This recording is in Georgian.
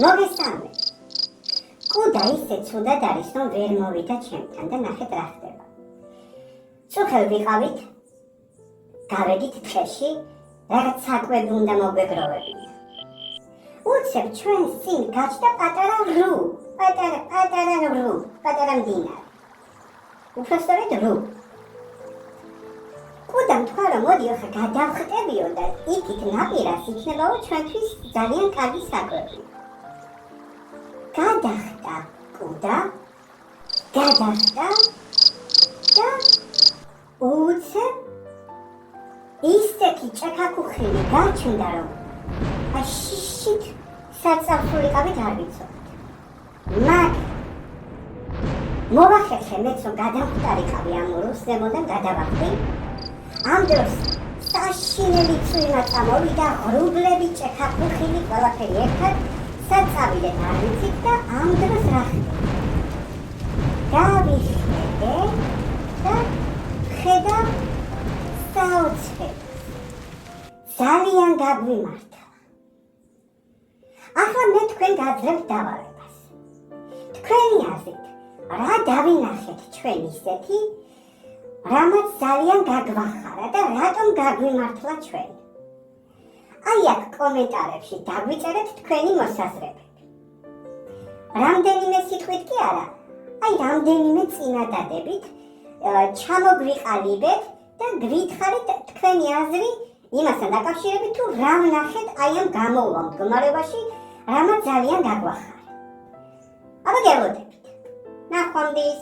მოგესალმე. კუდა ისე ცუდად არის, რომ ვერ მოვიდა ჩემთან და ნახეთ რა ხდება. წუხელ ვიყავით, გავედით ტყეში, რაღაც საკვები უნდა მოგვეგროვებინა. უცებ ჩვენს წინ გაჩნდა პატარა ბრუ, პატარა მდინარე. უпростоრედ ბრუ. კუდამ თქვა, რომ მოდი ახლა გადავხტებიო და იქით ნაპირას იქნებაო ჩვენთვის ძალიან კარგი საკვები. გადახტა კუდა, გადახტა და უცებ ისეთი ჭექაქუხილი გაჩნდა, რომ შიშით საწაფულიყავით არ ვიცოდით. მაგრამ მოვახერხე მეც რომ გადავხტარიყავი ამ რუსნებოდან გადავახტი. ამ დროს საშინელი წვიმა წამოვიდა, ღრუბლები, ჭექაქუხილი, ყველაფერი ერთად საწავიდეთ არ ვიცით და ამ დროს რა ხდება? გავიხდე და ხედავ საოცრებას. ძალიან გაგვიმართლა. ახლა მე თქვენ გაძლევთ დავალებას. თქვენი აზრით, რა დავინახეთ ჩვენ ისეთი, რამაც ძალიან გაგვახარა და რატომ გაგვიმართლა ჩვენ? აი აქ კომენტარებში დაგვიწერეთ თქვენი მოსაზრებები. რამდენიმე სიტყვით კი არა, აი რამდენიმე წინადადებით ჩამოგვიყალიბეთ და გვითხრით თქვენი აზრი იმასთან დაკავშირებით, თუ რა ვნახეთ აი ამ გამოვლენ მდგომარეობაში, რამაც ძალიან გაგვახარა. აბა გელოდებით. ნახვამდის.